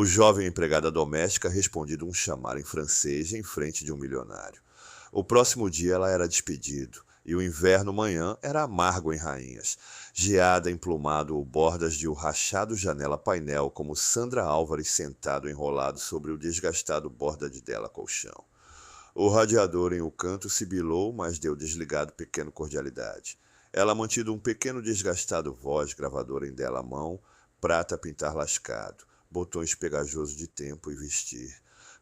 O jovem empregada doméstica respondido um chamar em francês em frente de um milionário. O próximo dia ela era despedido, e o inverno manhã era amargo em Rainhas. Geada emplumado bordas de o rachado janela-painel como Sandra Álvares sentado enrolado sobre o desgastado borda de dela colchão. O radiador em o canto sibilou, mas deu desligado pequeno cordialidade. Ela mantido um pequeno desgastado voz gravadora em dela mão, prata a pintar lascado, botões pegajosos de tempo e vestir.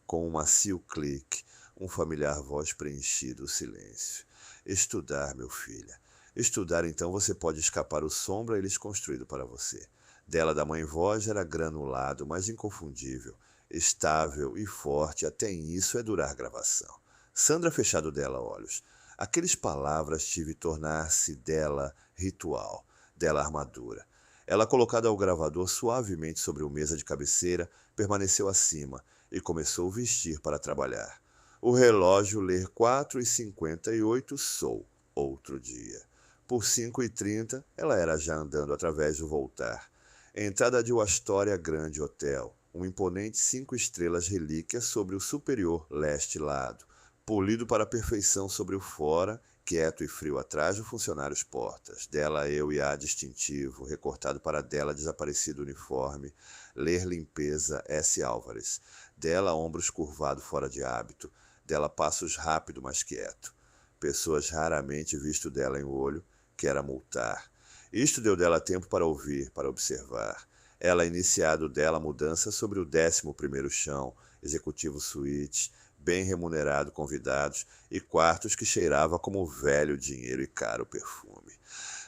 Com um macio clique, um familiar voz preenchido o silêncio. Estudar, meu filha. Estudar, então você pode escapar o sombra eles construído para você. Dela da mãe voz era granulado, mas inconfundível, estável e forte, até em isso é durar gravação. Sandra fechado dela olhos. Aqueles palavras tive tornar-se dela ritual, dela armadura. Ela colocada ao gravador suavemente sobre o mesa de cabeceira, permaneceu acima e começou a vestir para trabalhar. O relógio ler 4h58 sou, outro dia. Por 5h30, ela era já andando através do voltar. Entrada de o Astoria Grande Hotel, um imponente 5 estrelas relíquia sobre o superior leste lado, polido para a perfeição sobre o fora, quieto e frio atrás do funcionários portas. Dela eu e a distintivo, recortado para dela desaparecido uniforme, ler limpeza S. Álvares. Dela ombros curvado fora de hábito, dela passos rápido, mas quieto. Pessoas raramente visto dela em olho, que era multar. Isto deu dela tempo para ouvir, para observar. Ela iniciado dela mudança sobre o 11º chão, executivo suíte, bem remunerado convidados e quartos que cheirava como velho dinheiro e caro perfume.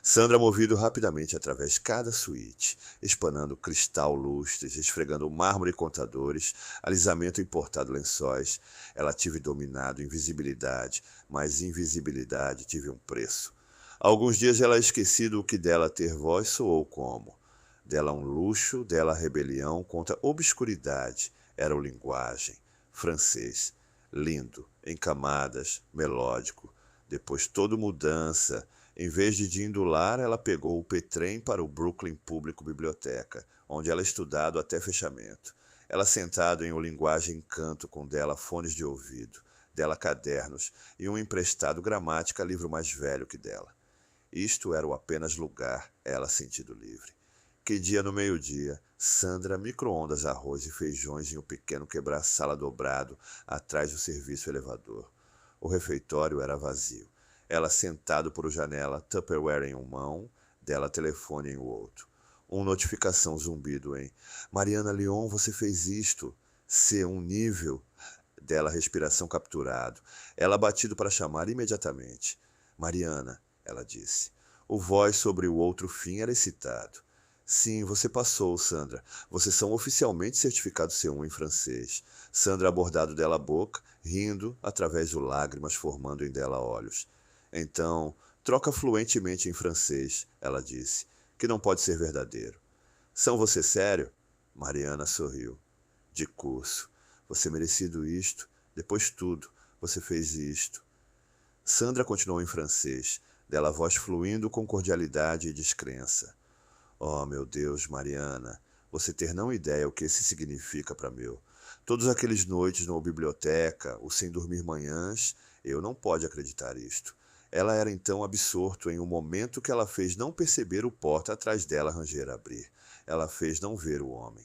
Sandra movido rapidamente através cada suíte, espanando cristal lustres, esfregando mármore contadores, alisamento importado lençóis. Ela tive dominado invisibilidade, mas invisibilidade tive um preço. Alguns dias ela esquecido o que dela ter voz soou como. Dela um luxo, dela rebelião contra obscuridade, era o linguagem, francês, lindo, em camadas, melódico. Depois toda mudança. Em vez de indular, ela pegou o P-trem para o Brooklyn Público Biblioteca, onde ela estudado até fechamento. Ela sentado em o linguagem canto com dela fones de ouvido, dela cadernos e um emprestado gramática livro mais velho que dela. Isto era o apenas lugar, ela sentido livre. Que dia no meio-dia, Sandra micro-ondas arroz e feijões em um pequeno quebra-sala dobrado atrás do serviço elevador. O refeitório era vazio. Ela sentado por janela, Tupperware em uma mão, dela telefone em outro. Notificação zumbido em Mariana Lyon, você fez isto. Um nível. Dela respiração capturado. Ela batido para chamar imediatamente. Mariana, ela disse. O voz sobre o outro fim era excitado. Sim, você passou, Sandra. Vocês são oficialmente certificados C1 em francês. Sandra abordado dela a boca, rindo, através do lágrimas formando em dela olhos. Então, troca fluentemente em francês, ela disse, que não pode ser verdadeiro. São você sério? Mariana sorriu. De curso. Você merecido isto, depois tudo, você fez isto. Sandra continuou em francês, dela voz fluindo com cordialidade e descrença. Oh, meu Deus, Mariana, você ter não ideia o que isso significa para meu. Todos aqueles noites na biblioteca, o sem dormir manhãs, eu não pode acreditar isto. Ela era então absorto em um momento que ela fez não perceber o porta atrás dela ranger abrir. Ela fez não ver o homem.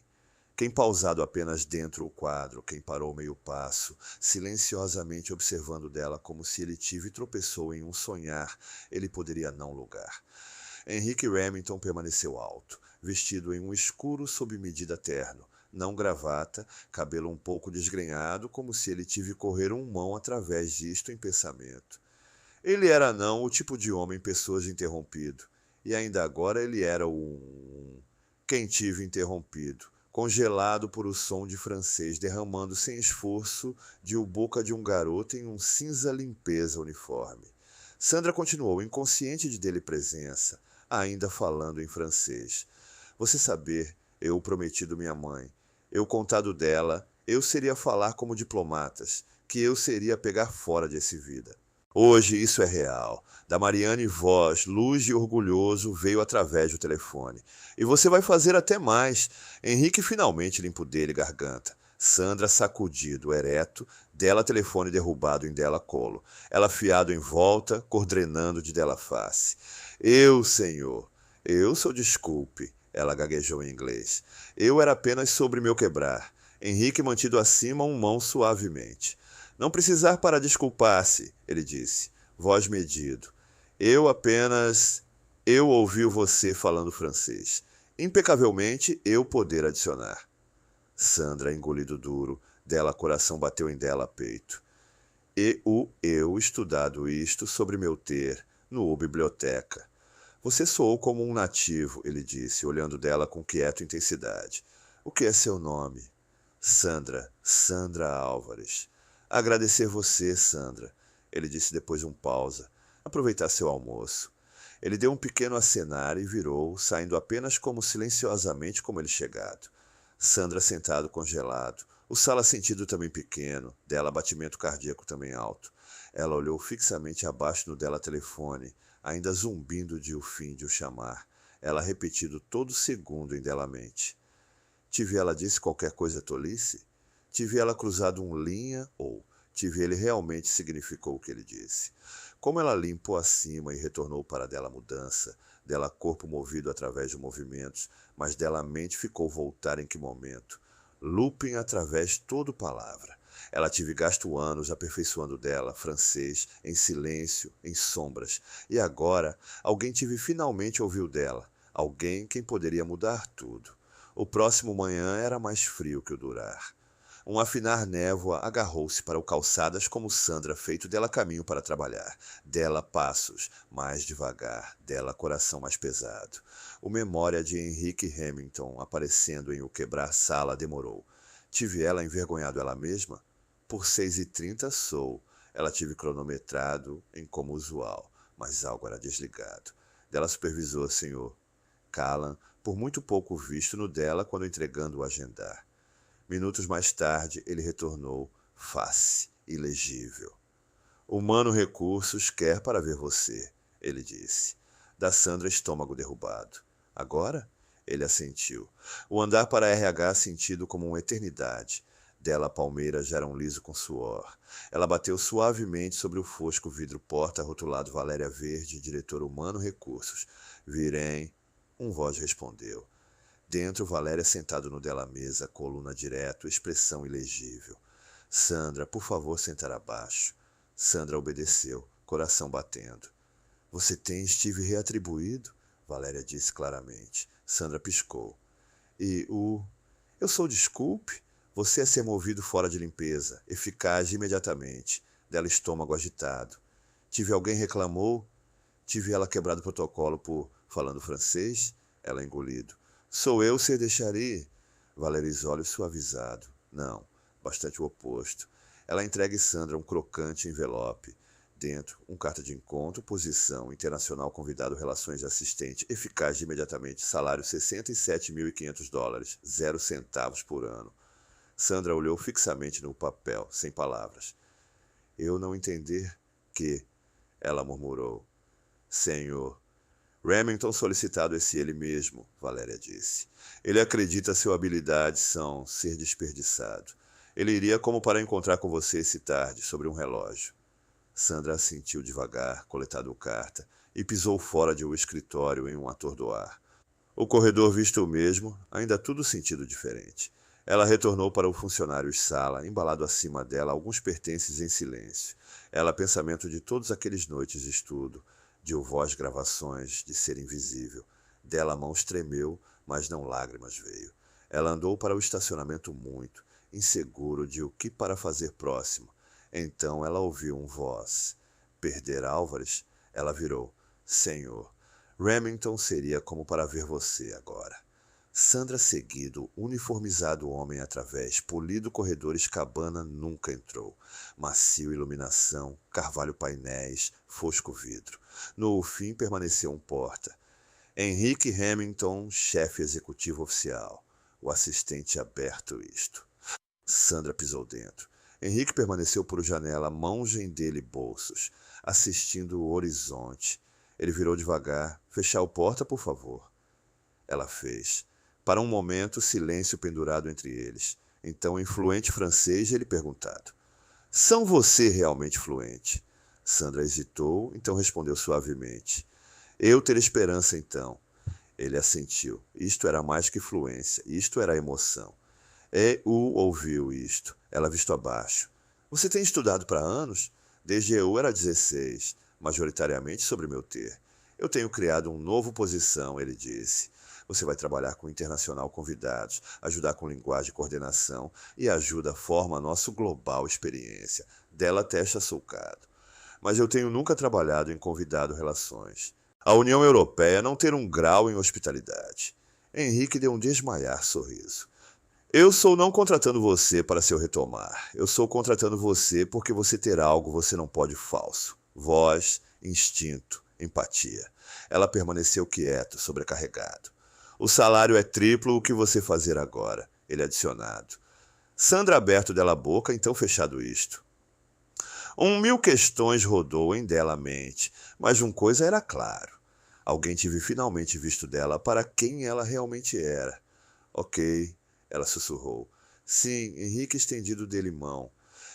Quem pausado apenas dentro o quadro, quem parou meio passo, silenciosamente observando dela como se ele tive e tropeçou em um sonhar, ele poderia não lugar. Henrique Remington permaneceu alto, vestido em um escuro sob medida terno, não gravata, cabelo um pouco desgrenhado, como se ele tive correr mão através disto em pensamento. Ele era não o tipo de homem pessoas interrompido, e ainda agora ele era quem tive interrompido, congelado por o som de francês, derramando sem esforço de o boca de um garoto em um cinza limpeza uniforme. Sandra continuou, inconsciente de dele presença, ainda falando em francês. Você saber, eu prometido minha mãe, eu contado dela, eu seria falar como diplomatas, que eu seria pegar fora desse vida. Hoje isso é real. Da Mariane voz, luz e orgulhoso, veio através do telefone. E você vai fazer até mais. Henrique finalmente limpo dele garganta. Sandra sacudido, ereto, dela telefone derrubado em dela colo. Ela fiado em volta, cor drenando de dela face. Eu, senhor. Eu sou desculpe. Ela gaguejou em inglês. Eu era apenas sobre meu quebrar. Henrique mantido acima, mão suavemente. Não precisar para desculpar-se, ele disse, voz medido. Eu apenas. Eu ouvi você falando francês. Impecavelmente eu poder adicionar. Sandra, engolido duro, dela coração bateu em dela peito. E o eu estudado isto sobre meu ter, no biblioteca. Você soou como um nativo, ele disse, olhando dela com quieta intensidade. O que é seu nome? Sandra, Sandra Álvares. Agradecer você, Sandra, ele disse depois de pausa. Aproveitar seu almoço. Ele deu um pequeno acenar e virou, saindo apenas como silenciosamente como ele chegado. Sandra sentado congelado, o sala sentido também pequeno, dela batimento cardíaco também alto. Ela olhou fixamente abaixo no dela telefone, ainda zumbindo de o fim de o chamar. Ela repetido todo segundo em dela mente. Tive ela disse qualquer coisa tolice? Tive ela cruzado um linha ou tive ele realmente significou o que ele disse? Como ela limpou acima e retornou para dela mudança, dela corpo movido através de movimentos, mas dela mente ficou voltar em que momento? Looping através todo palavra. Ela tive gasto anos aperfeiçoando dela, francês, em silêncio, em sombras. E agora, alguém tive finalmente ouviu dela. Alguém quem poderia mudar tudo. O próximo manhã era mais frio que o durar. Um afinar névoa agarrou-se para o calçadas como Sandra feito dela caminho para trabalhar. Dela passos, mais devagar, dela coração mais pesado. O memória de Henrique Hamilton aparecendo em o quebrar-sala demorou. Tive ela envergonhado ela mesma? Por 6h30 sou. Ela tive cronometrado em como usual, mas algo era desligado. Dela supervisor, senhor. Callan, por muito pouco visto no dela quando entregando o agendar. Minutos mais tarde, ele retornou, face, ilegível. Humano Recursos quer para ver você, ele disse. Da Sandra, estômago derrubado. Agora? Ele assentiu. O andar para RH sentido como uma eternidade. Dela, a palmeira já era um liso com suor. Ela bateu suavemente sobre o fosco vidro porta rotulado Valéria Verde, diretor Humano Recursos. Virem. Voz respondeu. Dentro, Valéria sentado no dela mesa, coluna direto, expressão ilegível. Sandra, por favor, sentar abaixo. Sandra obedeceu, coração batendo. Você tem Steve reatribuído? Valéria disse claramente. Sandra piscou. Eu sou desculpe? Você é ser movido fora de limpeza, eficaz imediatamente. Dela estômago agitado. Tive alguém reclamou? Tive ela quebrado o protocolo por falando francês? Ela engolido. Sou eu ser deixaria? Valéria olhos suavizado. Não, bastante o oposto. Ela entrega Sandra um crocante envelope. Dentro, carta de encontro, posição, internacional convidado, relações assistente, eficaz de imediatamente, salário $67.500, 0 centavos por ano. Sandra olhou fixamente no papel, sem palavras. Eu não entender que, ela murmurou. Senhor. Remington solicitado esse ele mesmo, Valéria disse. Ele acredita sua habilidade são ser desperdiçado. Ele iria como para encontrar com você esse tarde, sobre um relógio. Sandra assentiu devagar, coletado carta, e pisou fora de um escritório em um atordoar. O corredor visto o mesmo, ainda tudo sentido diferente. Ela retornou para o funcionário-sala, embalado acima dela alguns pertences em silêncio. Ela pensamento de todos aqueles noites de estudo, de voz gravações, de ser invisível. Dela a mão tremeu, mas não lágrimas veio. Ela andou para o estacionamento muito, inseguro de o que para fazer próximo. Então ela ouviu voz. Perder Álvares? Ela virou. Senhor. Remington seria como para ver você agora. Sandra seguido, uniformizado homem através, polido corredores, cabana nunca entrou. Macio iluminação, carvalho painéis, fosco vidro. No fim permaneceu porta. Henrique Hamilton, chefe executivo oficial. O assistente aberto isto. Sandra pisou dentro. Henrique permaneceu por janela, mãos em dele bolsos. assistindo o horizonte. Ele virou devagar. Fechar a porta, por favor. Ela fez. Para um momento, silêncio pendurado entre eles. Então, em fluente francês, ele perguntado: São você realmente fluente? Sandra hesitou, então respondeu suavemente: Eu ter esperança, então. Ele assentiu. Isto era mais que fluência, isto era emoção. E.U. ouviu isto. Ela visto abaixo. Você tem estudado para anos? Desde eu era 16, majoritariamente sobre meu ter. Eu tenho criado uma nova posição, ele disse. Você vai trabalhar com internacional convidados, ajudar com linguagem e coordenação, e ajuda forma a nossa global experiência. Dela testa sulcado. Mas eu tenho nunca trabalhado em convidado relações. A União Europeia não ter um grau em hospitalidade. Henrique deu um desmaiar sorriso. Eu sou não contratando você para seu retomar. Eu sou contratando você porque você ter algo você não pode falso. Voz, instinto, empatia. Ela permaneceu quieto, sobrecarregado. O salário é triplo o que você fazer agora, ele adicionado. Sandra aberto dela a boca, então fechado isto. 1000 questões rodou em dela a mente, mas uma coisa era claro. Alguém tive finalmente visto dela para quem ela realmente era. Ok, ela sussurrou. Sim, Henrique estendido dele mão.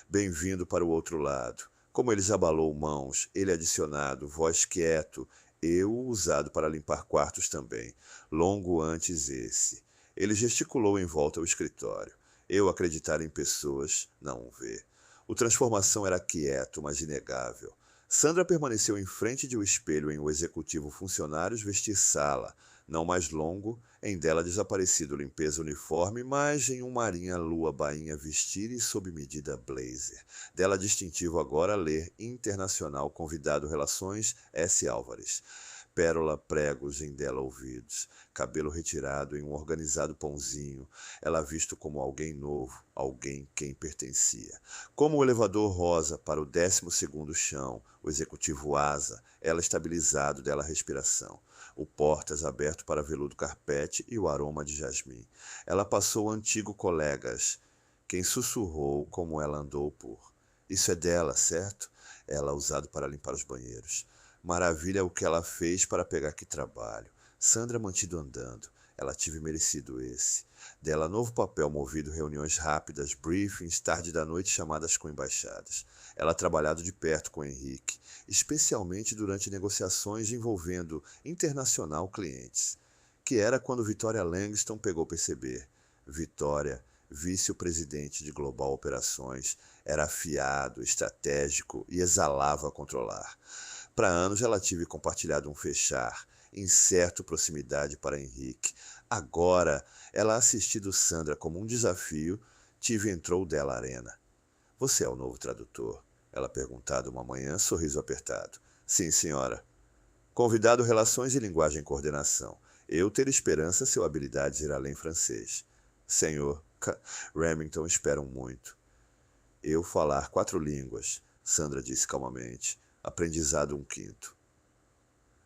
Bem-vindo para o outro lado. Como eles abalou mãos, ele adicionado, voz quieto, eu usado para limpar quartos também, longo antes esse. Ele gesticulou em volta ao escritório. Eu acreditar em pessoas, não o ver. O transformação era quieto, mas inegável. Sandra permaneceu em frente de um espelho em o executivo funcionários vestir sala, não mais longo, em dela desaparecido limpeza uniforme, mas em um marinha lua bainha vestir e sob medida blazer. Dela distintivo agora ler internacional convidado relações S. Álvares. Pérola pregos em dela ouvidos, cabelo retirado em um organizado pãozinho, ela visto como alguém novo, alguém quem pertencia. Como o elevador rosa para o 12º chão, o executivo asa, ela estabilizado dela respiração. O portas aberto para veludo carpete e o aroma de jasmim. Ela passou antigo colegas, quem sussurrou como ela andou por. Isso é dela, certo? Ela usado para limpar os banheiros. Maravilha o que ela fez para pegar que trabalho. Sandra mantido andando. Ela tive merecido esse. Dela novo papel movido reuniões rápidas, briefings, tarde da noite chamadas com embaixadas. Ela trabalhado de perto com Henrique, especialmente durante negociações envolvendo internacional clientes, que era quando Vitória Langston pegou perceber. Vitória, vice-presidente de Global Operações, era afiado, estratégico e exalava a controlar. Para anos ela tive compartilhado um fechar, incerto proximidade para Henrique. Agora, ela assistido Sandra como um desafio, tive entrou dela arena. Você é o novo tradutor? Ela perguntado uma manhã, sorriso apertado. Sim, senhora. Convidado relações e linguagem coordenação. Eu ter esperança seu habilidades ir além francês. Senhor, Remington esperam muito. Eu falar 4 línguas, Sandra disse calmamente. Aprendizado 1/5.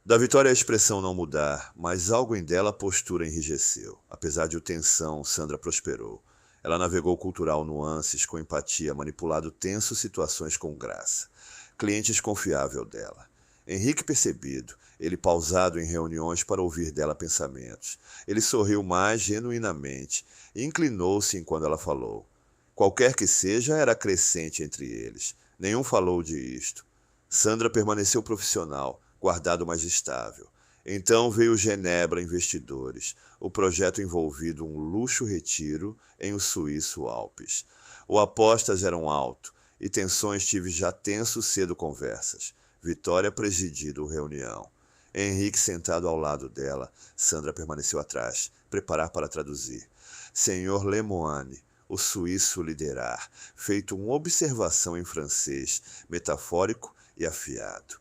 Da Vitória a expressão não mudar, mas algo em dela a postura enrijeceu. Apesar de tensão, Sandra prosperou. Ela navegou cultural nuances com empatia, manipulado tenso situações com graça. Cliente desconfiável dela. Henrique percebido, ele pausado em reuniões para ouvir dela pensamentos. Ele sorriu mais genuinamente e inclinou-se enquanto ela falou. Qualquer que seja, era crescente entre eles. Nenhum falou de isto. Sandra permaneceu profissional, guardado mais estável. Então veio Genebra Investidores, o projeto envolvido um luxo retiro em o suíço Alpes. O apostas eram alto, e tensões tive já tenso cedo conversas. Vitória presidido reunião. Henrique sentado ao lado dela, Sandra permaneceu atrás, preparar para traduzir. Senhor Lemoine, o suíço liderar, feito uma observação em francês, metafórico e afiado.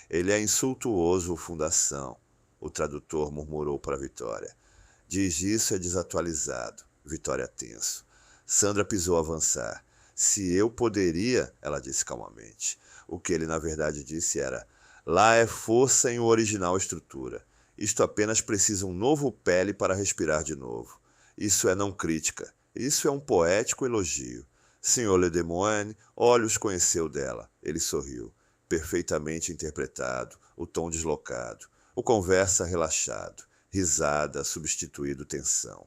Ele é insultuoso, fundação, o tradutor murmurou para Vitória. Diz isso é desatualizado. Vitória tenso. Sandra pisou avançar. Se eu poderia, ela disse calmamente. O que ele na verdade disse era, lá é força em original estrutura. Isto apenas precisa um novo pele para respirar de novo. Isso é não crítica. Isso é um poético elogio. Senhor Ledemoine, olhos conheceu dela. Ele sorriu. perfeitamente interpretado, o tom deslocado, o conversa relaxado, risada substituído tensão.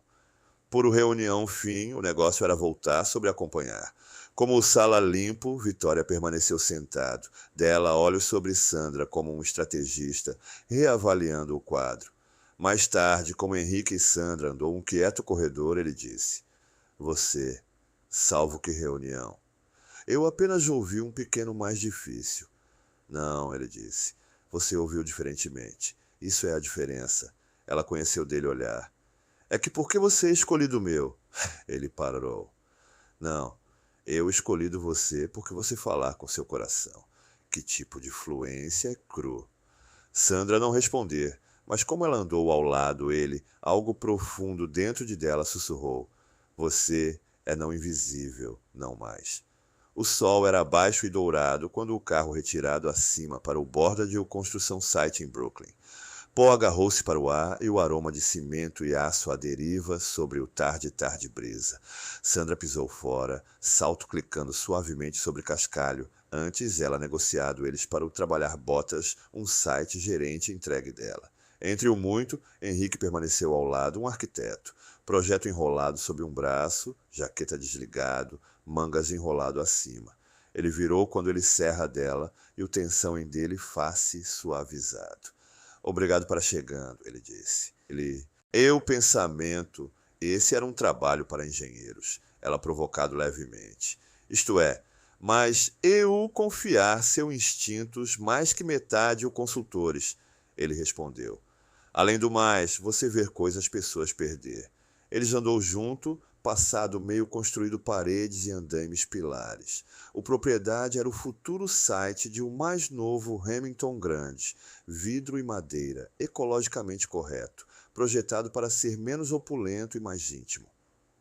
Por reunião fim, o negócio era voltar sobre acompanhar. Como o sala limpo, Vitória permaneceu sentado, dela olhos sobre Sandra como um estrategista, reavaliando o quadro. Mais tarde, como Henrique e Sandra andou um quieto corredor, ele disse: Você, salvo que reunião. Eu apenas ouvi um pequeno mais difícil. Não, ele disse. Você ouviu diferentemente. Isso é a diferença. Ela conheceu dele olhar. É que por que você escolhido o meu? Ele parou. Não, eu escolhido você porque você falar com seu coração. Que tipo de fluência é cru. Sandra não responder, mas como ela andou ao lado, ele, algo profundo dentro de dela sussurrou. Você é não invisível, não mais. O sol era baixo e dourado quando o carro retirado acima para o borda de uma construção site em Brooklyn. Paul agarrou-se para o ar e o aroma de cimento e aço à deriva sobre o tarde brisa. Sandra pisou fora, salto clicando suavemente sobre cascalho. Antes, ela negociado eles para o trabalhar botas, um site gerente entregue dela. Entre o muito, Henrique permaneceu ao lado, um arquiteto. Projeto enrolado sob um braço, jaqueta desligado, mangas enrolado acima. Ele virou quando ele serra dela e o tensão em dele face suavizado. Obrigado para chegando, ele disse. Eu pensamento, esse era um trabalho para engenheiros. Ela provocado levemente. Isto é, mas eu confiar seu instintos mais que metade o consultores, ele respondeu. Além do mais, você ver coisas pessoas perder. Eles andou junto, passado meio construído paredes e andaimes pilares. O propriedade era o futuro site de um mais novo Remington grande, vidro e madeira, ecologicamente correto, projetado para ser menos opulento e mais íntimo.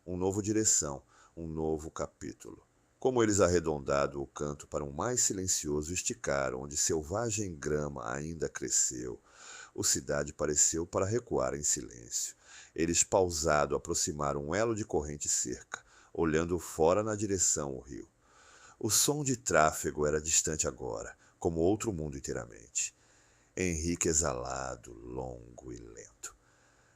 Um novo direção, um novo capítulo. Como eles arredondado o canto para um mais silencioso esticaram, onde selvagem grama ainda cresceu, a cidade pareceu para recuar em silêncio. Eles, pausado, aproximaram um elo de corrente cerca, olhando fora na direção ao rio. O som de tráfego era distante agora, como outro mundo inteiramente. Henrique exalado, longo e lento.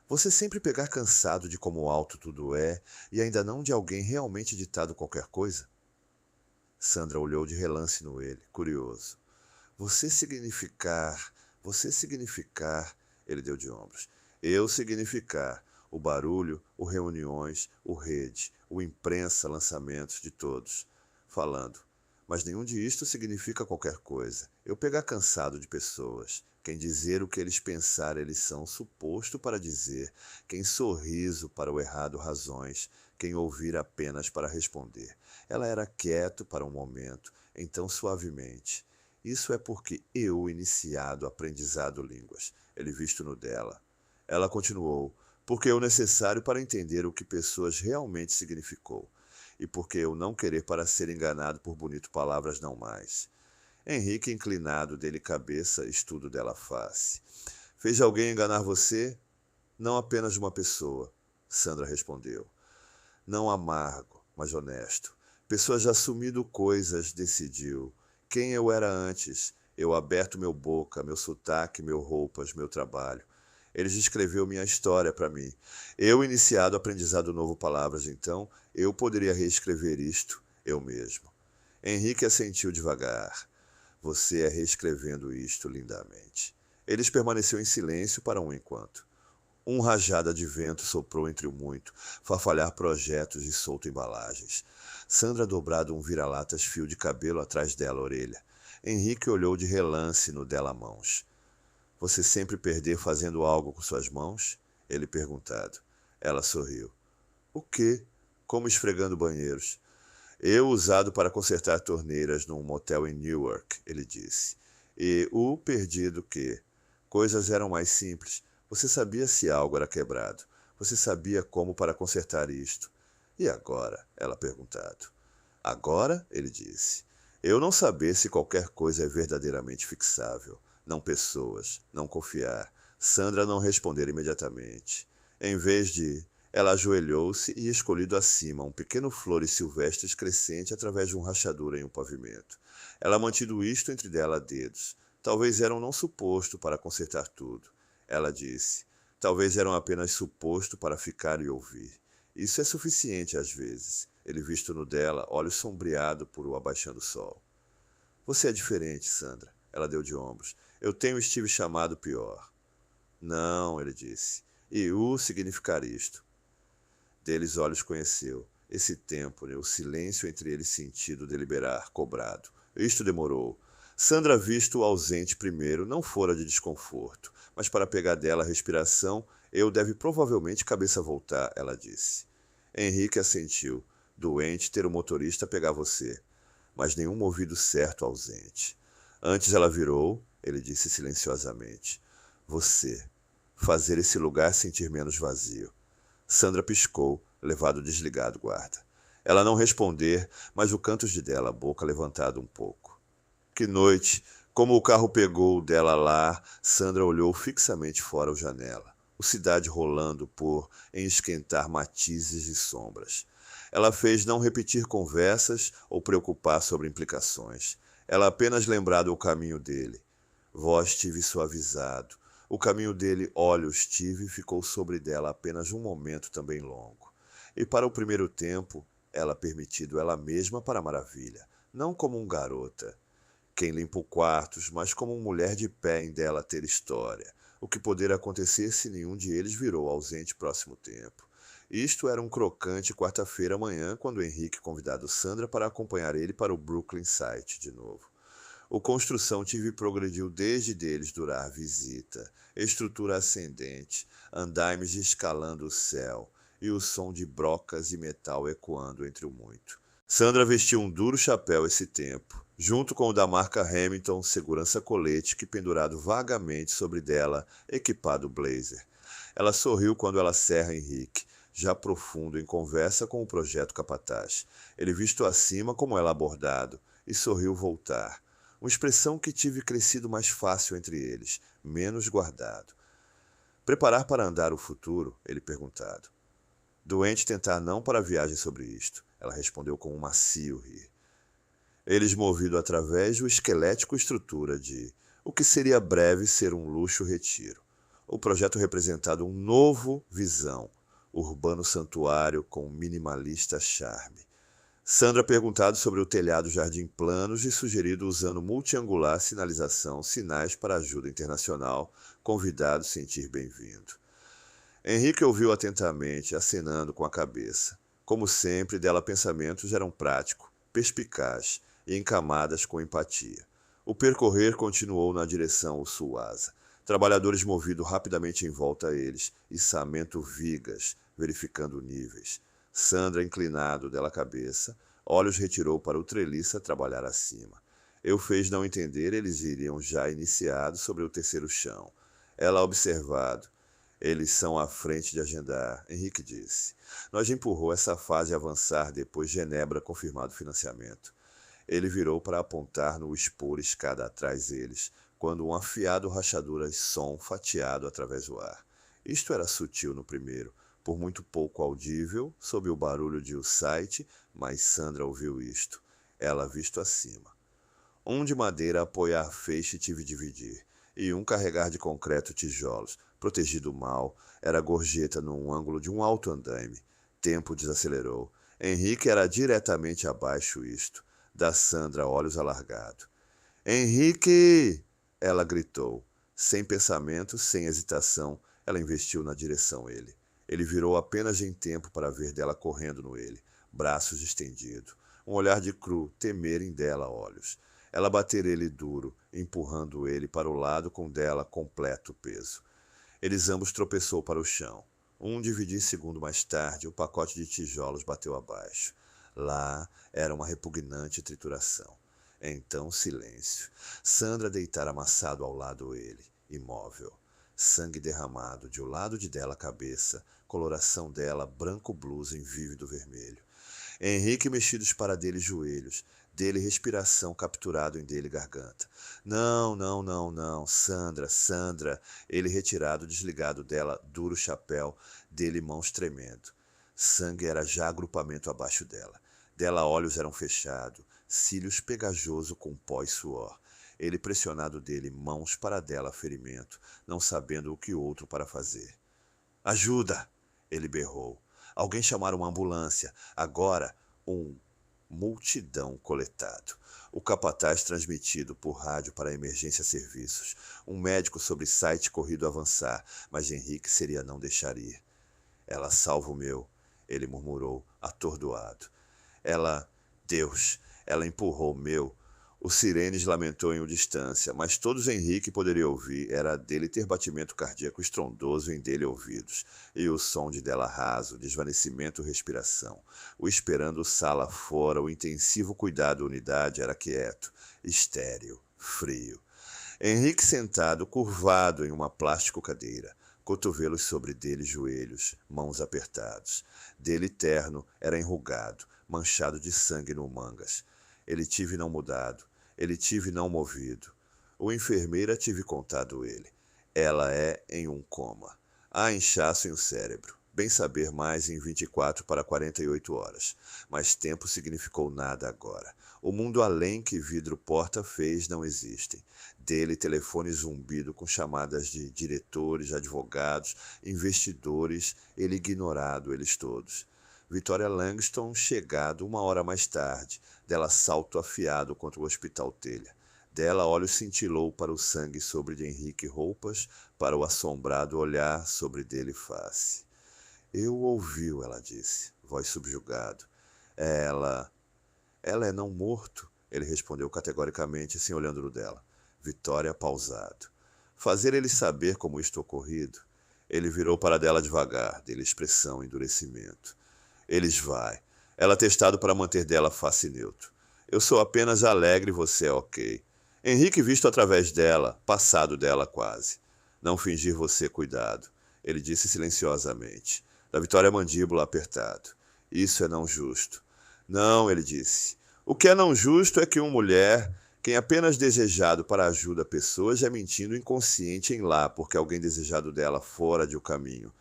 Você sempre pegar cansado de como alto tudo é e ainda não de alguém realmente ditado qualquer coisa? Sandra olhou de relance no ele, curioso. Você significar, ele deu de ombros. Eu significar, o barulho, o reuniões, o rede, o imprensa, lançamentos de todos, falando. Mas nenhum de isto significa qualquer coisa. Eu pegar cansado de pessoas, quem dizer o que eles pensar eles são suposto para dizer, quem sorriso para o errado razões, quem ouvir apenas para responder. Ela era quieto para um momento, então suavemente. Isso é porque eu iniciado aprendizado línguas, ele visto no dela. Ela continuou, porque o necessário para entender o que pessoas realmente significou, e porque eu não querer para ser enganado por bonito palavras não mais. Henrique, inclinado dele cabeça, estudo dela face. Fez alguém enganar você? Não apenas uma pessoa, Sandra respondeu. Não amargo, mas honesto. Pessoa já assumido coisas, decidiu. Quem eu era antes, eu aberto meu boca, meu sotaque, meu roupas, meu trabalho. Ele escreveu minha história para mim. Eu iniciado aprendizado novo palavras, então, eu poderia reescrever isto, eu mesmo. Henrique assentiu devagar. Você é reescrevendo isto lindamente. Eles permaneceu em silêncio para um enquanto. Um rajada de vento soprou entre o muito, farfalhar projetos e solto embalagens. Sandra dobrado um vira-latas fio de cabelo atrás dela a orelha. Henrique olhou de relance no dela mãos. Você sempre perder fazendo algo com suas mãos? Ele perguntado. Ela sorriu. O quê? Como esfregando banheiros. Eu usado para consertar torneiras num motel em Newark, ele disse. E o perdido que? Coisas eram mais simples. Você sabia se algo era quebrado. Você sabia como para consertar isto. E agora? Ela perguntado. Agora? Ele disse. Eu não saber se qualquer coisa é verdadeiramente fixável. Não pessoas, não confiar. Sandra não responder imediatamente. Em vez de, Ela ajoelhou-se e escolheu acima um pequeno flores silvestres crescente através de uma rachadura em um pavimento. Ela mantido isto entre dela dedos. Talvez eram não suposto para consertar tudo. Ela disse. Talvez eram apenas suposto para ficar e ouvir. Isso é suficiente às vezes. Ele visto no dela, olhos sombreado por o abaixando sol. Você é diferente, Sandra. Ela deu de ombros. Eu estive chamado pior. Não, ele disse. E o significar isto. Deles olhos conheceu. Esse tempo, o silêncio entre eles sentido deliberar, cobrado. Isto demorou. Sandra visto ausente primeiro, não fora de desconforto, mas para pegar dela a respiração, eu deve provavelmente cabeça voltar, ela disse. Henrique assentiu. Doente ter o motorista pegar você. Mas nenhum ouvido certo ausente. Antes ela virou, ele disse silenciosamente. Você. Fazer esse lugar sentir menos vazio. Sandra piscou, levado desligado, guarda. Ela não responder, mas o canto de dela, a boca levantada um pouco. Que noite! Como o carro pegou dela lá, Sandra olhou fixamente fora a janela. O cidade rolando por em esquentar matizes e sombras. Ela fez não repetir conversas ou preocupar sobre implicações. Ela apenas lembrado o caminho dele. Voz tive suavizado. O caminho dele, olhos tive, ficou sobre dela apenas um momento também longo. E para o primeiro tempo, ela permitido ela mesma para a maravilha, não como garota. Quem limpa quartos, mas como mulher de pé em dela ter história. O que poderia acontecer se nenhum de eles virou ausente próximo tempo. Isto era um crocante quarta-feira à manhã, quando Henrique convidado Sandra para acompanhar ele para o Brooklyn Site de novo. O construção tive progrediu desde deles durar a visita, estrutura ascendente, andaimes escalando o céu, e o som de brocas e metal ecoando entre o muito. Sandra vestiu um duro chapéu esse tempo, junto com o da marca Hamilton segurança colete que pendurado vagamente sobre dela, equipado blazer. Ela sorriu quando ela cerra Henrique, já profundo em conversa com o projeto capataz. Ele visto acima como ela abordado, e sorriu voltar. Uma expressão que tive crescido mais fácil entre eles, menos guardado. Preparar para andar o futuro? Ele perguntado. Doente tentar não para a viagem sobre isto. Ela respondeu com um macio rir. Eles movido através do esquelético estrutura de o que seria breve ser um luxo retiro. O projeto representado um novo visão, urbano santuário com minimalista charme. Sandra perguntado sobre o telhado jardim planos e sugerido usando multiangular sinalização, sinais para ajuda internacional, convidado sentir bem-vindo. Henrique ouviu atentamente, acenando com a cabeça. Como sempre, dela pensamentos eram prático, perspicaz e em camadas com empatia. O percorrer continuou na direção sul-asa. Trabalhadores movidos rapidamente em volta a eles, içamento vigas, verificando níveis. Sandra, inclinado dela cabeça, olhos retirou para o treliça a trabalhar acima. Eu fez não entender, eles iriam já iniciados sobre o terceiro chão. Ela observado. Eles são à frente de agendar, Henrique disse. Nós empurrou essa fase avançar depois Genebra confirmado o financiamento. Ele virou para apontar no expor escada atrás deles, quando um afiado rachadura som fatiado através do ar. Isto era sutil no primeiro, por muito pouco audível, sob o barulho de o site, mas Sandra ouviu isto. Ela visto acima. Um de madeira apoiar feixe tive dividir, e um carregar de concreto tijolos, protegido mal, era gorjeta num ângulo de um alto andaime. Tempo desacelerou. Henrique era diretamente abaixo isto, da Sandra olhos alargados. Henrique! Ela gritou. Sem pensamento, sem hesitação, ela investiu na direção ele. Ele virou apenas em tempo para ver dela correndo no ele, braços estendidos, um olhar de cru, temer em dela olhos. Ela bater ele duro, empurrando ele para o lado com dela completo peso. Eles ambos tropeçou para o chão. Um dividir segundo mais tarde, o pacote de tijolos bateu abaixo. Lá era uma repugnante trituração. Então silêncio. Sandra deitara amassado ao lado ele, imóvel. Sangue derramado de um lado de dela a cabeça, coloração dela branco blusa em vívido vermelho. Henrique mexidos para dele joelhos, Dele respiração capturado em dele garganta. Não, não, não, não, Sandra, Sandra. Ele retirado, desligado dela, duro chapéu, dele mãos tremendo. Sangue era já agrupamento abaixo dela. Dela olhos eram fechados, cílios pegajoso com pó e suor. Ele pressionado dele, mãos para dela ferimento, não sabendo o que outro para fazer. Ajuda! Ele berrou. Alguém chamar uma ambulância. Agora, multidão coletado. O capataz transmitido por rádio para emergência serviços. Um médico sobre site corrido a avançar, mas Henrique seria não deixar ir. Ela salva o meu, ele murmurou, atordoado. Deus, ela empurrou o meu. O sirenes lamentou em distância, mas todos Henrique poderia ouvir. Era dele ter batimento cardíaco estrondoso em dele ouvidos, e o som de dela raso, desvanecimento, respiração. O esperando sala fora, o intensivo cuidado unidade era quieto, estéril, frio. Henrique sentado, curvado em uma plástico cadeira, cotovelos sobre dele joelhos, mãos apertados. Dele terno era enrugado, manchado de sangue no mangas. Ele tive não mudado, ele tive não movido. O enfermeira tive contado ele. Ela é em um coma. Há inchaço em o cérebro. Bem saber mais em 24 para 48 horas. Mas tempo significou nada agora. O mundo além que vidro porta fez não existem. Dele telefone zumbido com chamadas de diretores, advogados, investidores, ele ignorado, eles todos. Vitória Langston chegado 1 hora mais tarde, dela salto afiado contra o hospital telha. Dela olhos cintilou para o sangue sobre de Henrique roupas, para o assombrado olhar sobre dele face. Eu ouviu, ela disse, voz subjugado. Ela é não morto, ele respondeu categoricamente, sem olhando no dela. Vitória pausado. Fazer ele saber como isto ocorrido. Ele virou para dela devagar, dele expressão, endurecimento. Eles vai. Ela testado para manter dela face neutro. Eu sou apenas alegre e você é ok. Henrique visto através dela, passado dela quase. Não fingir você cuidado, ele disse silenciosamente. Da Vitória mandíbula apertado. Isso é não justo. Não, ele disse. O que é não justo é que uma mulher, quem apenas desejado para ajuda a pessoas, é mentindo inconsciente em lá, porque alguém desejado dela fora de o caminho.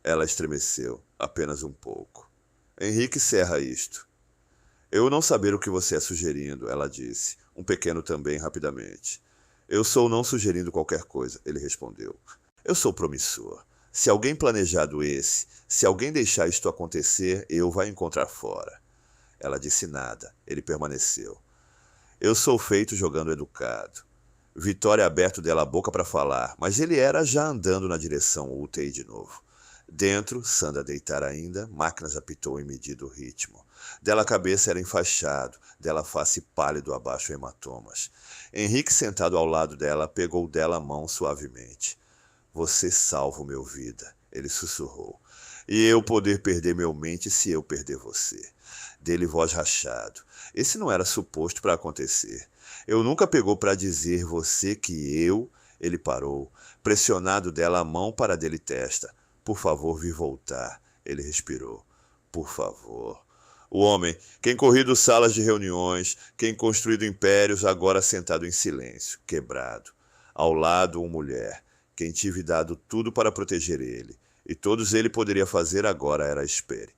Ela estremeceu, apenas um pouco. Henrique cerra isto. Eu não saber o que você é sugerindo, ela disse. Um pequeno também, rapidamente. Eu sou não sugerindo qualquer coisa, ele respondeu. Eu sou promissor. Se alguém planejado se alguém deixar isto acontecer, eu vai encontrar fora. Ela disse nada, ele permaneceu. Eu sou feito jogando educado. Vitória aberto dela a boca para falar, mas ele era já andando na direção UTI de novo. Dentro, Sandra deitar ainda, máquinas apitou em medido ritmo. Dela cabeça era enfaixado, dela face pálido abaixo hematomas. Henrique sentado ao lado dela, pegou dela a mão suavemente. Você salva o meu vida, ele sussurrou. E eu poder perder meu mente se eu perder você. Dele voz rachado. Esse não era suposto para acontecer. Eu nunca pegou para dizer você que eu... Ele parou, pressionado dela a mão para dele testa. Por favor, vi voltar. Ele respirou. Por favor. O homem, quem corrido salas de reuniões, quem construído impérios, agora sentado em silêncio, quebrado. Ao lado, uma mulher, quem tive dado tudo para proteger ele. E todos ele poderia fazer agora era espere.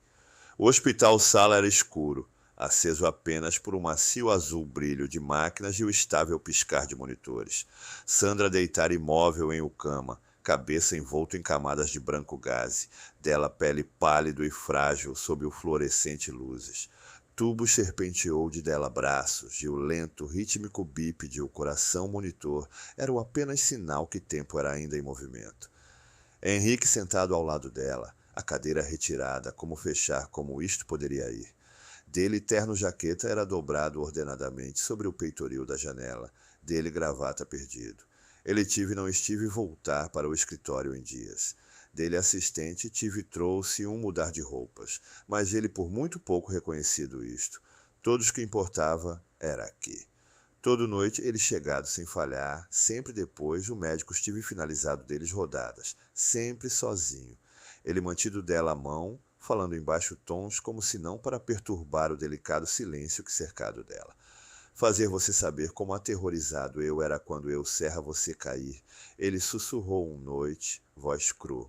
O hospital-sala era escuro, aceso apenas por um macio azul brilho de máquinas e o estável piscar de monitores. Sandra deitar imóvel em cama, cabeça envolta em camadas de branco gaze, dela pele pálido e frágil sob o fluorescente luzes. Tubo serpenteou de dela braços, e o lento, rítmico bip de o coração monitor era o apenas sinal que tempo era ainda em movimento. Henrique sentado ao lado dela, a cadeira retirada, como fechar como isto poderia ir. Dele terno jaqueta era dobrado ordenadamente sobre o peitoril da janela, dele gravata perdido. Ele tive não estive voltar para o escritório em dias. Dele assistente tive trouxe mudar de roupas, mas ele por muito pouco reconhecido isto. Todos que importava era aqui. Toda noite ele chegado sem falhar, sempre depois o médico estive finalizado deles rodadas, sempre sozinho. Ele mantido dela a mão, falando em baixo tons como se não para perturbar o delicado silêncio que cercado dela. Fazer você saber como aterrorizado eu era quando eu serra você cair. Ele sussurrou noite, voz cru.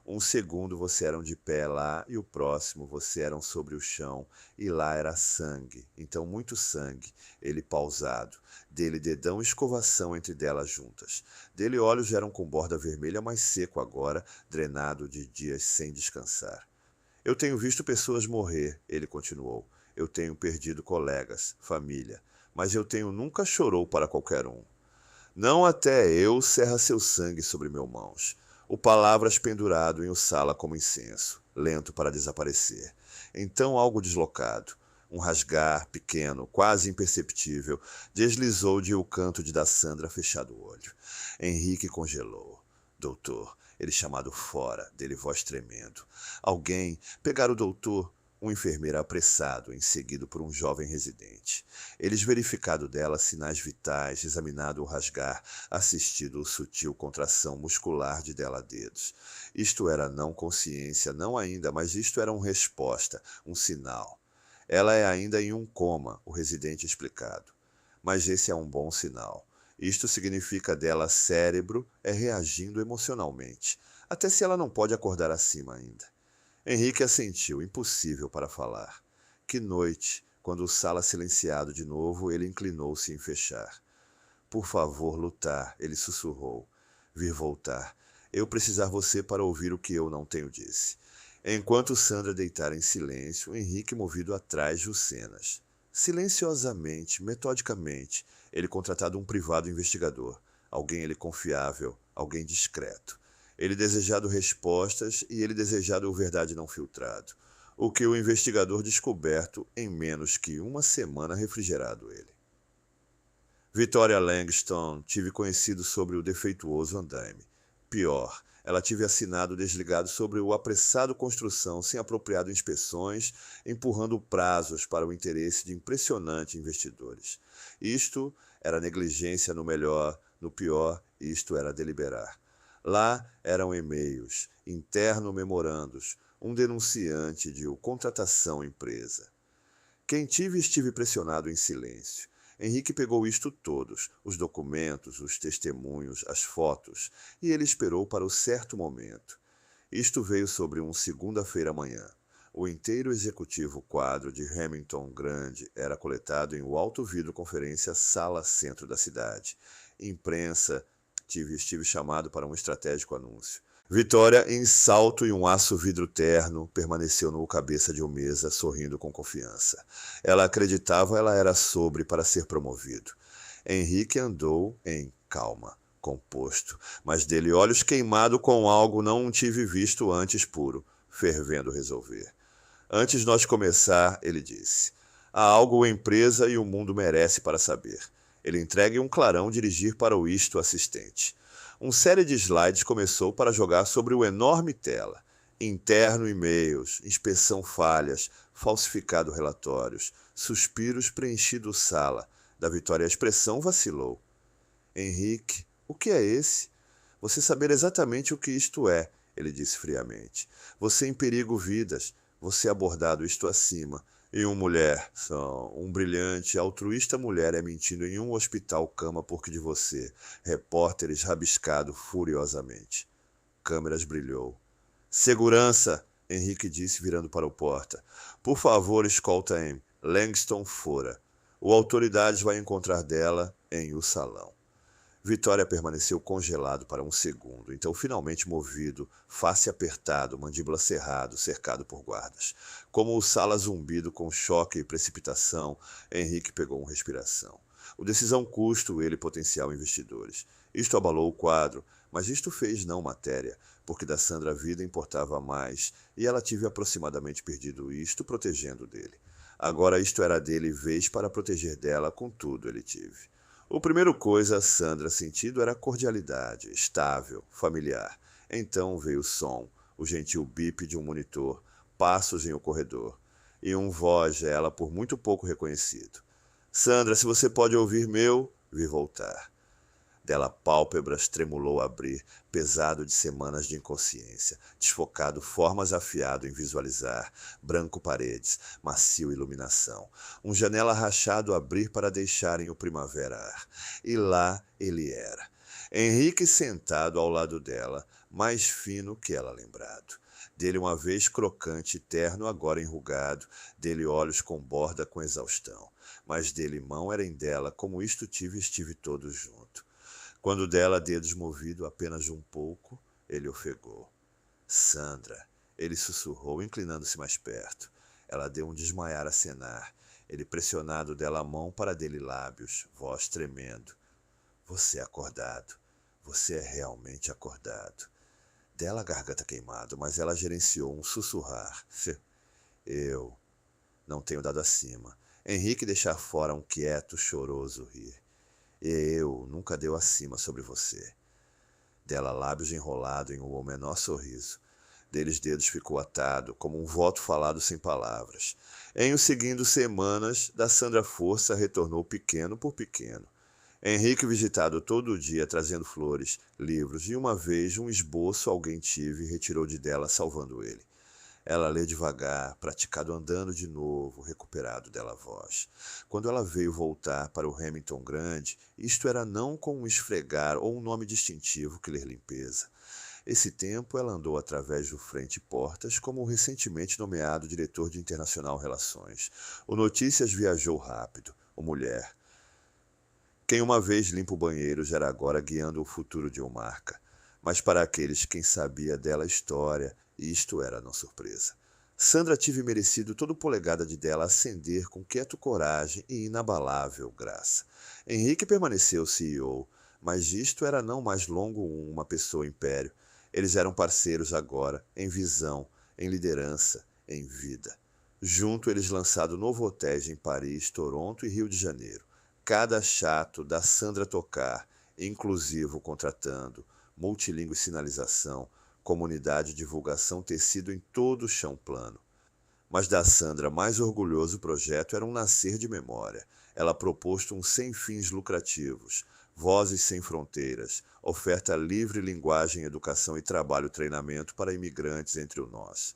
Um segundo você eram de pé lá e o próximo você eram sobre o chão e lá era sangue, então muito sangue, ele pausado, dele dedão e escovação entre delas juntas. Dele olhos eram com borda vermelha mais seco agora, drenado de dias sem descansar. Eu tenho visto pessoas morrer, ele continuou. Eu tenho perdido colegas, família, mas eu tenho nunca chorou para qualquer um. Não até eu serra seu sangue sobre meus mãos. O palavras pendurado em o sala como incenso, lento para desaparecer. Então algo deslocado, um rasgar pequeno, quase imperceptível, deslizou de o canto de da Sandra fechado o olho. Henrique congelou. Doutor, ele chamado fora, dele voz tremendo. Alguém pegar o doutor, um enfermeiro apressado, em seguido por um jovem residente. Eles verificado dela sinais vitais, examinado o rasgar, assistido o sutil contração muscular de dela dedos. Isto era não consciência, não ainda, mas isto era uma resposta, um sinal. Ela é ainda em um coma, o residente explicado. Mas esse é um bom sinal. Isto significa dela cérebro é reagindo emocionalmente, até se ela não pode acordar acima ainda. Henrique assentiu, impossível para falar. Que noite, quando o sala silenciado de novo, ele inclinou-se em fechar. Por favor, lutar, ele sussurrou. Vir voltar. Eu precisar você para ouvir o que eu não tenho disse. Enquanto Sandra deitara em silêncio, Henrique movido atrás de cenas. Silenciosamente, metodicamente, ele contratado um privado investigador. Alguém ele confiável, alguém discreto. Ele desejado respostas e ele desejado o verdade não filtrado. O que o investigador descoberto em menos que uma semana refrigerado ele. Victoria Langston tive conhecido sobre o defeituoso andaime. Pior, ela tive assinado desligado sobre o apressado construção sem apropriado inspeções, empurrando prazos para o interesse de impressionantes investidores. Isto era negligência no melhor, no pior, isto era deliberar. Lá eram e-mails, interno memorandos, um denunciante de contratação empresa. Quem tive estive pressionado em silêncio. Henrique pegou isto todos, os documentos, os testemunhos, as fotos, e ele esperou para o certo momento. Isto veio sobre segunda-feira à manhã. O inteiro executivo quadro de Hamilton Grande era coletado em o alto vidro conferência sala centro da cidade. Imprensa, estive chamado para um estratégico anúncio. Vitória, em salto e um aço vidro terno, permaneceu no cabeça de uma mesa, sorrindo com confiança. Ela acreditava ela era sobre para ser promovido. Henrique andou em calma, composto, mas dele olhos queimado com algo não tive visto antes puro, fervendo resolver. Antes de nós começar, ele disse, há algo a empresa e o mundo merece para saber. Ele entregue um clarão dirigir para o isto assistente. Série de slides começou para jogar sobre o enorme tela. Interno e-mails, inspeção falhas, falsificado relatórios, suspiros preenchido sala. Da Vitória a expressão vacilou. Henrique, o que é esse? Você saber exatamente o que isto é, ele disse friamente. Você em perigo vidas, você abordado isto acima. E uma mulher, um brilhante, altruísta mulher é mentindo em um hospital cama porque de você. Repórteres rabiscado furiosamente. Câmeras brilhou. Segurança, Henrique disse virando para o porta. Por favor, escolta-me. Langston fora. O autoridades vai encontrar dela em o salão. Vitória permaneceu congelado para um segundo, então finalmente movido, face apertado, mandíbula cerrado, cercado por guardas. Como o sala zumbido com choque e precipitação, Henrique pegou uma respiração. O decisão custo ele potencial investidores. Isto abalou o quadro, mas isto fez não matéria, porque da Sandra a vida importava mais, e ela tive aproximadamente perdido isto protegendo dele. Agora isto era dele vez para proteger dela, contudo ele tive. O primeiro coisa, Sandra sentido era cordialidade, estável, familiar. Então veio o som, o gentil bip de um monitor, passos em o corredor, e voz ela por muito pouco reconhecido. Sandra, se você pode ouvir vi voltar. Dela pálpebras tremulou a abrir, pesado de semanas de inconsciência, desfocado formas afiado em visualizar, branco paredes, macio iluminação, janela rachado abrir para deixarem o primavera-ar. E lá ele era. Henrique sentado ao lado dela, mais fino que ela lembrado. Dele uma vez crocante e terno, agora enrugado, dele olhos com borda com exaustão. Mas dele mão era em dela, como isto tive e estive todos junto. Quando dela dedos movido apenas um pouco, ele ofegou. Sandra, ele sussurrou, inclinando-se mais perto. Ela deu um desmaiar a cenar. Ele pressionado dela a mão para dele lábios, voz tremendo. Você é acordado. Você é realmente acordado. Dela a garganta queimado, mas ela gerenciou um sussurrar. Eu não tenho dado acima. Henrique deixar fora um quieto, choroso rir. Eu nunca deu acima sobre você. Dela lábios enrolado em um menor sorriso. Deles dedos ficou atado, como um voto falado sem palavras. Em o seguindo semanas, da Sandra força retornou pequeno por pequeno. Henrique visitado todo dia, trazendo flores, livros, e uma vez um esboço alguém tive e retirou de dela, salvando ele. Ela lê devagar, praticado andando de novo, recuperado dela a voz. Quando ela veio voltar para o Remington Grande, isto era não com um esfregar ou um nome distintivo que ler limpeza. Esse tempo ela andou através do frente e portas como o recentemente nomeado diretor de Internacional Relações. O Notícias viajou rápido. O Mulher. Quem uma vez limpa o banheiro já era agora guiando o futuro de uma marca. Mas para aqueles quem sabia dela a história, isto era não surpresa. Sandra tive merecido toda polegada de dela ascender com quieto coragem e inabalável graça. Henrique permaneceu CEO, mas isto era não mais longo uma pessoa império. Eles eram parceiros agora, em visão, em liderança, em vida. Junto eles lançado novo hotéis em Paris, Toronto e Rio de Janeiro. Cada chato da Sandra tocar, inclusivo contratando, multilíngue sinalização, comunidade divulgação tecido em todo o chão plano. Mas da Sandra mais orgulhoso projeto era um nascer de memória. Ela proposto um sem fins lucrativos, vozes sem fronteiras, oferta livre linguagem, educação e trabalho treinamento para imigrantes entre o nós.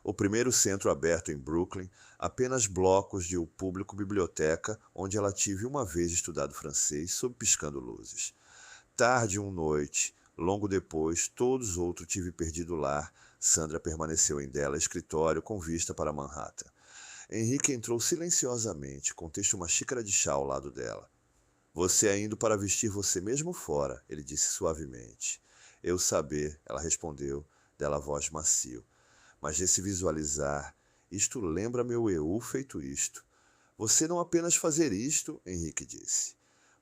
O primeiro centro aberto em Brooklyn, apenas blocos de o público biblioteca, onde ela tive uma vez estudado francês sob piscando luzes. Tarde noite, longo depois, todos outro tive perdido lar, Sandra permaneceu em dela escritório com vista para Manhattan. Henrique entrou silenciosamente, contexto uma xícara de chá ao lado dela. Você é indo para vestir você mesmo fora, ele disse suavemente. Eu saber, ela respondeu, dela voz macio. Mas esse visualizar, isto lembra meu eu feito isto. Você não apenas fazer isto, Henrique disse.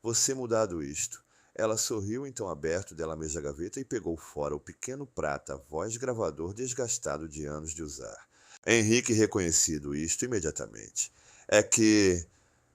Você mudado isto. Ela sorriu então aberto dela a mesma gaveta e pegou fora o pequeno prata voz gravador desgastado de anos de usar. Henrique reconhecido isto imediatamente. É que...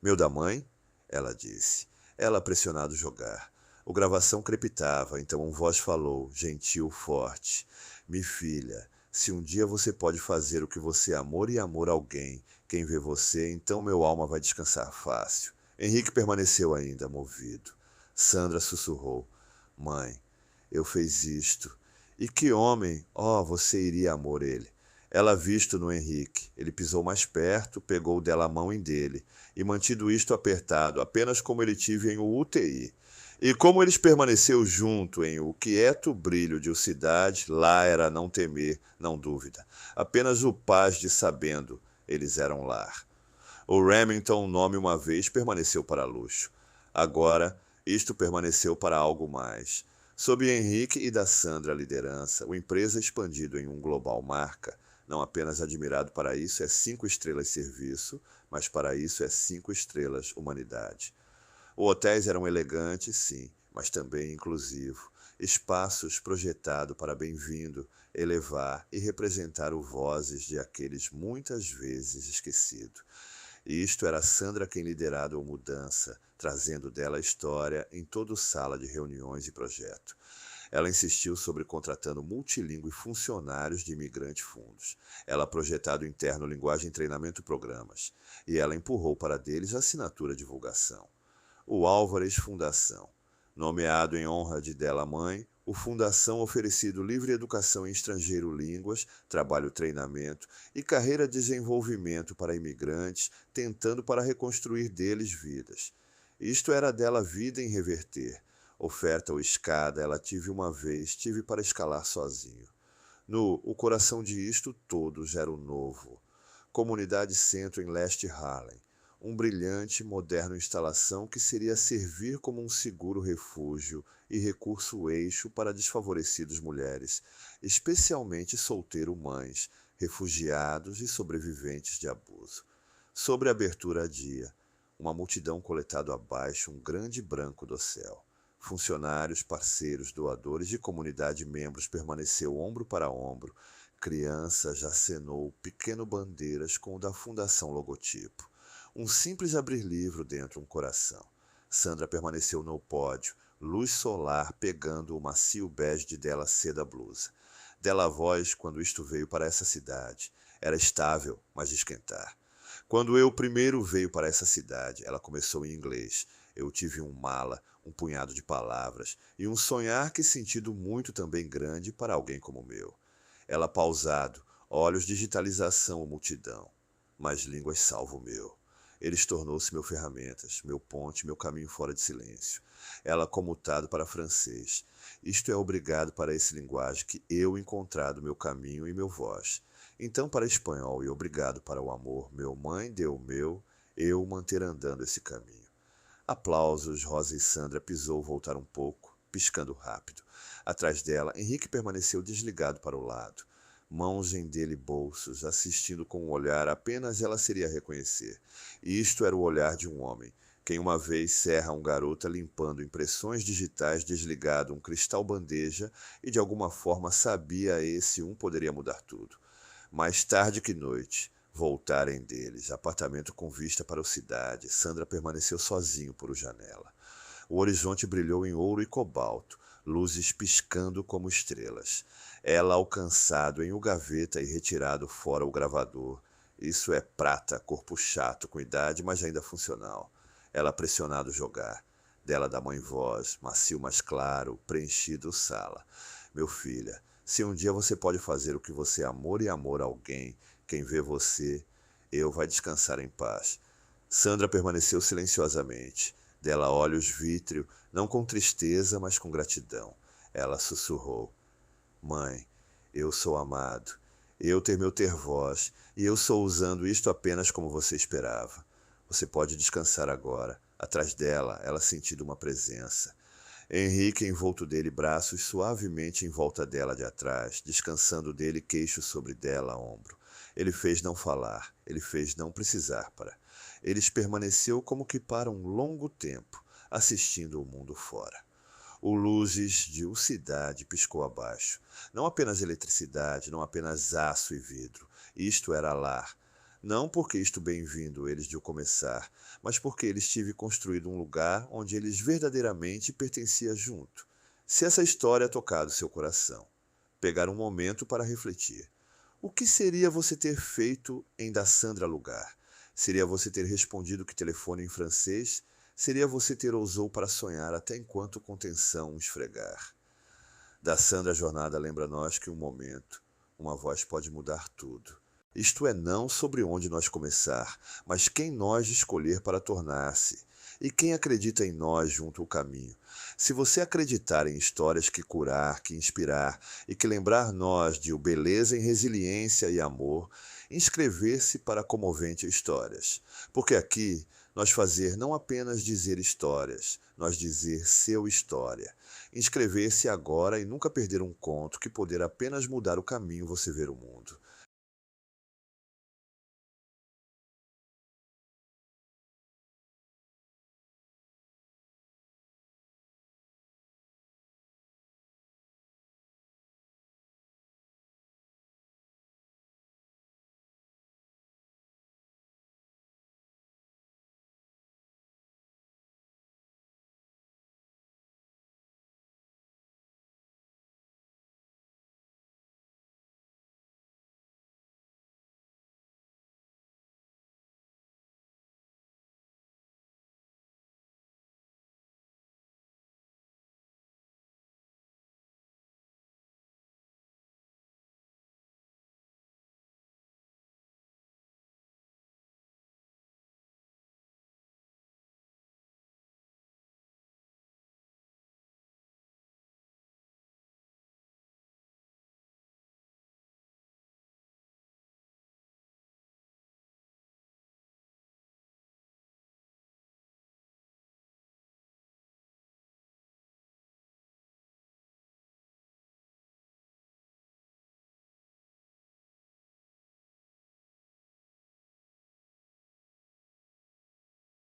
Meu da mãe? Ela disse. Ela pressionado jogar. O gravação crepitava, então uma voz falou, gentil, forte. Mi filha... Se um dia você pode fazer o que você amor e amor alguém, quem vê você, então meu alma vai descansar fácil. Henrique permaneceu ainda, movido. Sandra sussurrou. Mãe, eu fiz isto. E que homem, você iria amor ele. Ela visto no Henrique. Ele pisou mais perto, pegou dela a mão em dele, e mantido isto apertado, apenas como ele tive em o UTI. E como eles permaneceu junto em o quieto brilho de cidade, lá era não temer, não dúvida. Apenas o paz de sabendo, eles eram lar. O Remington nome uma vez permaneceu para luxo. Agora, isto permaneceu para algo mais. Sob Henrique e da Sandra liderança, o empresa expandido em um global marca, não apenas admirado para isso é 5 estrelas serviço, mas para isso é 5 estrelas humanidade. Os hotéis eram elegantes, sim, mas também inclusivo. Espaços projetados para bem-vindo, elevar e representar os vozes de aqueles muitas vezes esquecido. E isto era Sandra quem liderado a mudança, trazendo dela a história em toda sala de reuniões e projeto. Ela insistiu sobre contratando multilingüe funcionários de imigrante fundos. Ela projetado interno linguagem treinamento programas. E ela empurrou para deles a assinatura divulgação. O Álvares Fundação. Nomeado em honra de dela mãe, o Fundação oferecido livre educação em estrangeiro línguas, trabalho treinamento e carreira de desenvolvimento para imigrantes, tentando para reconstruir deles vidas. Isto era dela vida em reverter. Oferta ou escada, ela tive uma vez, tive para escalar sozinho. No O Coração de Isto Todo gera o novo. Comunidade Centro em Leste Harlem. Um brilhante, moderno instalação que seria servir como um seguro refúgio e recurso eixo para desfavorecidas mulheres, especialmente solteiro-mães, refugiados e sobreviventes de abuso. Sobre a abertura a dia, uma multidão coletado abaixo, um grande branco do céu. Funcionários, parceiros, doadores e comunidade membros permaneceu ombro para ombro. Criança já acenou pequeno bandeiras com o da Fundação logotipo. Um simples abrir-livro dentro um coração. Sandra permaneceu no pódio, luz solar pegando o macio bege de dela seda blusa. Dela voz quando isto veio para essa cidade. Era estável, mas de esquentar. Quando eu primeiro veio para essa cidade, ela começou em inglês. Eu tive um mala, um punhado de palavras e um sonhar que sentido muito também grande para alguém como o meu. Ela pausado, olhos digitalização multidão, mas línguas salvo o meu. Eles tornou-se meu ferramentas, meu ponte, meu caminho fora de silêncio. Ela comutado para francês. Isto é obrigado para esse linguagem que eu encontrado meu caminho e meu voz. Então para espanhol e obrigado para o amor, meu mãe deu o meu, eu manter andando esse caminho. Aplausos, Rosa e Sandra pisou voltar um pouco, piscando rápido. Atrás dela, Henrique permaneceu desligado para o lado. Mãos em dele bolsos, assistindo com um olhar apenas ela seria reconhecer. E isto era o olhar de um homem. Quem uma vez serra um garota limpando impressões digitais desligado um cristal bandeja e de alguma forma sabia esse um poderia mudar tudo. Mais tarde que noite, voltarem deles, apartamento com vista para a cidade, Sandra permaneceu sozinho por janela. O horizonte brilhou em ouro e cobalto, luzes piscando como estrelas. Ela alcançado em o gaveta e retirado fora o gravador. Isso é prata, corpo chato, com idade, mas ainda funcional. Ela pressionado jogar. Dela da mãe voz, macio mais claro, preenchido sala. Meu filha, se um dia você pode fazer o que você amor e amor a alguém, quem vê você, eu vai descansar em paz. Sandra permaneceu silenciosamente. Dela olhos vítreo, não com tristeza, mas com gratidão. Ela sussurrou: Mãe, eu sou amado. Eu ter meu ter voz, e eu sou usando isto apenas como você esperava. Você pode descansar agora. Atrás dela, ela sentindo uma presença. Henrique envolto dele, braços suavemente em volta dela de atrás, descansando dele, queixo sobre dela, ombro. Ele fez não falar, ele fez não precisar para. Eles permaneceu como que para um longo tempo, assistindo o mundo fora. O luzes de cidade piscou abaixo. Não apenas eletricidade, não apenas aço e vidro. Isto era lar. Não porque isto bem-vindo eles de o começar, mas porque eles tive construído um lugar onde eles verdadeiramente pertencia junto. Se essa história tocado seu coração, pegar um momento para refletir. O que seria você ter feito em da Sandra lugar? Seria você ter respondido que telefone em francês? Seria você ter ousou para sonhar até enquanto contenção esfregar? Da Sandra Jornada lembra-nós que um momento, uma voz pode mudar tudo. Isto é não sobre onde nós começar, mas quem nós escolher para tornar-se. E quem acredita em nós junto ao caminho. Se você acreditar em histórias que curar, que inspirar e que lembrar nós de o beleza em resiliência e amor, inscrever-se para comovente histórias. Porque aqui nós fazer não apenas dizer histórias, nós dizer seu história. Inscrever-se agora e nunca perder um conto que poder apenas mudar o caminho você ver o mundo.